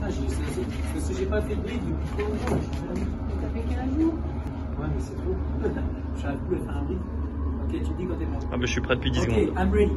Ah, parce que j'ai pas fait de brief depuis trop longtemps. Ça fait 15 jours. Ouais, mais c'est trop. J'arrive plus à faire un brief. Ok, tu me dis quand t'es prêt. Ah bah je suis prêt depuis 10 secondes. secondes. Ok, I'm ready.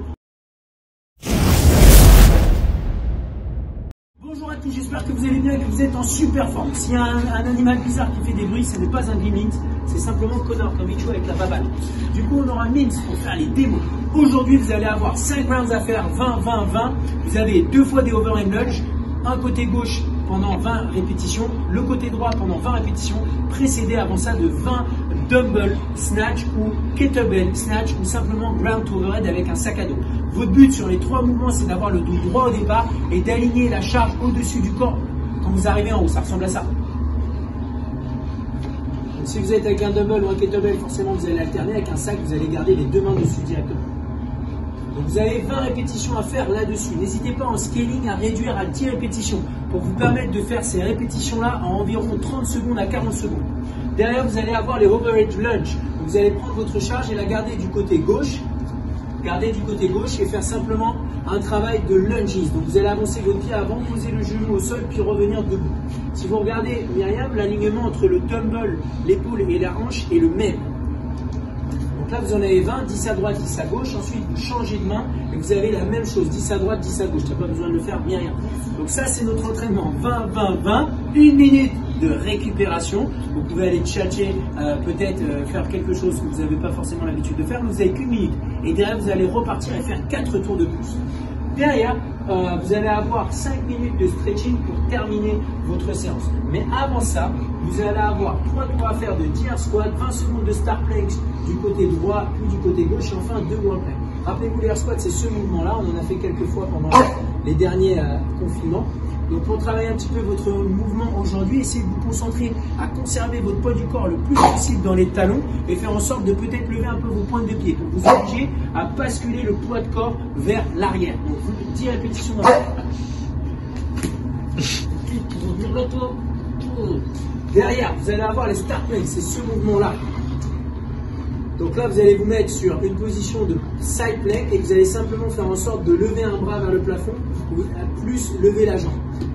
Bonjour à tous, j'espère que vous allez bien et que vous êtes en super forme. S'il y a un animal bizarre qui fait des bruits, ce n'est pas un gremlin, c'est simplement Connor comme il joue avec la babane. Du coup, on aura Mint pour faire les démos. Aujourd'hui, vous allez avoir 5 rounds à faire, 20, 20, 20. Vous avez 2 fois des overhand lunge, un côté gauche pendant 20 répétitions, le côté droit pendant 20 répétitions, précédé avant ça de 20 dumbbell snatch ou kettlebell snatch ou simplement ground to overhead avec un sac à dos. Votre but sur les 3 mouvements, c'est d'avoir le dos droit au départ et d'aligner la charge au-dessus du corps quand vous arrivez en haut. Ça ressemble à ça. Donc, si vous êtes avec un dumbbell ou un kettlebell, forcément vous allez alterner. Avec un sac, vous allez garder les 2 mains dessus directement. Donc vous avez 20 répétitions à faire là-dessus. N'hésitez pas en scaling à réduire à 10 répétitions pour vous permettre de faire ces répétitions-là en environ 30 secondes à 40 secondes. Derrière, vous allez avoir les overhead lunge. Vous allez prendre votre charge et la garder du côté gauche. Garder du côté gauche et faire simplement un travail de lunges. Donc vous allez avancer votre pied avant, poser le genou au sol, puis revenir debout. Si vous regardez Myriam, l'alignement entre le dumbbell, l'épaule et la hanche est le même. Donc là, vous en avez 20, 10 à droite, 10 à gauche. Ensuite, vous changez de main et vous avez la même chose, 10 à droite, 10 à gauche. Tu n'as pas besoin de le faire, Myriam. Donc ça, c'est notre entraînement 20, 20, 20. 1 minute de récupération. Vous pouvez aller tchatcher, peut-être faire quelque chose que vous n'avez pas forcément l'habitude de faire, mais vous n'avez qu'1 minute. Et derrière, vous allez repartir et faire 4 tours de pouce. Derrière, vous allez avoir 5 minutes de stretching pour terminer votre séance. Mais avant ça, vous allez avoir 3 tours à faire de deer squat, 20 secondes de star planks du côté droit, puis du côté gauche, et enfin 2 wall planks. Rappelez-vous, les air squats, c'est ce mouvement-là. On en a fait quelques fois pendant les derniers confinements. Donc pour travailler un petit peu votre mouvement aujourd'hui, essayez de vous concentrer à conserver votre poids du corps le plus possible dans les talons et faire en sorte de peut-être lever un peu vos pointes de pied pour vous obliger à basculer le poids de corps vers l'arrière. Donc 10 répétitions dans Derrière, vous allez avoir les start planks, c'est ce mouvement-là. Donc là, vous allez vous mettre sur une position de side plank et vous allez simplement faire en sorte de lever un bras vers le plafond ou plus lever la jambe.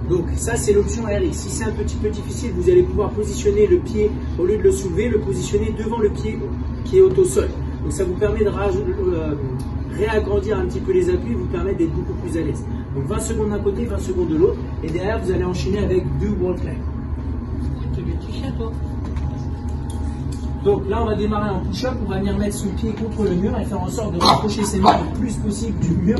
Donc ça, c'est l'option RX. Si c'est un petit peu difficile, vous allez pouvoir positionner le pied, au lieu de le soulever, le positionner devant le pied qui est au sol. Donc ça vous permet de réagrandir un petit peu les appuis, vous permet d'être beaucoup plus à l'aise. Donc 20 secondes d'un côté, 20 secondes de l'autre. Et derrière, vous allez enchaîner avec 2 wall planks. Donc là, on va démarrer en push-up, on va venir mettre son pied contre le mur et faire en sorte de rapprocher ses mains le plus possible du mur.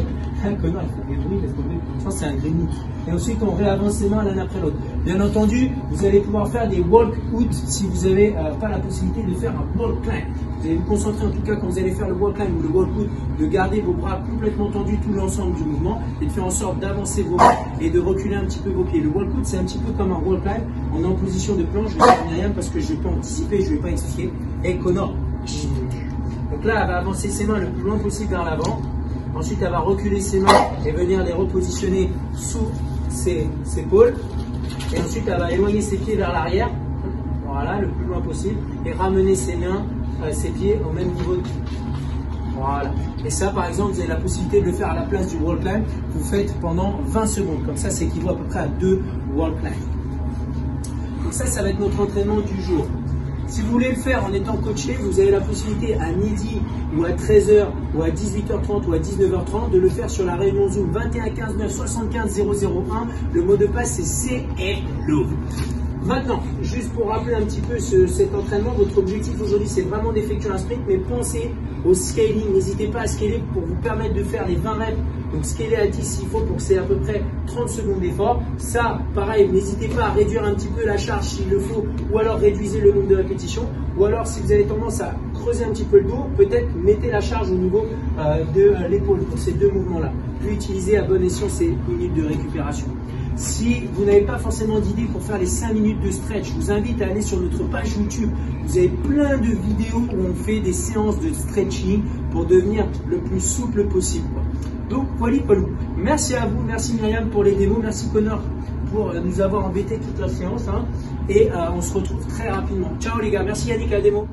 Connard, il fait des bruits, laisse tomber. Je pense que c'est un gremlin. Et ensuite, on réavance ses mains l'un après l'autre. Bien entendu, vous allez pouvoir faire des walk-out si vous n'avez pas la possibilité de faire un walk climb. Vous allez vous concentrer en tout cas quand vous allez faire le walk climb ou le walk-out, de garder vos bras complètement tendus tout l'ensemble du mouvement et de faire en sorte d'avancer vos bras et de reculer un petit peu vos pieds. Le walk-out, c'est un petit peu comme un walk climb. On est en position de planche, je ne vais pas rien parce que je ne vais pas anticiper, je ne vais pas expliquer. Et Connor. Donc là, elle va avancer ses mains le plus loin possible vers l'avant. Ensuite, elle va reculer ses mains et venir les repositionner sous ses épaules. Et ensuite, elle va éloigner ses pieds vers l'arrière. Voilà, le plus loin possible. Et ramener ses mains, ses pieds au même niveau de pied. Voilà. Et ça, par exemple, vous avez la possibilité de le faire à la place du wall climb. Vous faites pendant 20 secondes. Comme ça, c'est équivaut à peu près à 2 wall climb. Donc ça va être notre entraînement du jour. Si vous voulez le faire en étant coaché, vous avez la possibilité à midi ou à 13h ou à 18h30 ou à 19h30 de le faire sur la réunion Zoom 21 15 9 75 001. Le mot de passe c'est CLO. Maintenant, juste pour rappeler un petit peu cet entraînement, votre objectif aujourd'hui c'est vraiment d'effectuer un sprint, mais pensez au scaling. N'hésitez pas à scaler pour vous permettre de faire les 20 reps. Donc scaler à 10 s'il faut pour que c'est à peu près 30 secondes d'effort. Ça, pareil, n'hésitez pas à réduire un petit peu la charge s'il le faut, ou alors réduisez le nombre de répétitions. Ou alors si vous avez tendance à creuser un petit peu le dos, peut-être mettez la charge au niveau de l'épaule pour ces 2 mouvements-là. Puis utilisez à bon escient ces minutes de récupération. Si vous n'avez pas forcément d'idée pour faire les 5 minutes de stretch, je vous invite à aller sur notre page YouTube. Vous avez plein de vidéos où on fait des séances de stretching pour devenir le plus souple possible. Donc, voilà, merci à vous, merci Myriam pour les démos, merci Connor pour nous avoir embêté toute la séance. Et on se retrouve très rapidement. Ciao les gars, merci Yannick à la démo.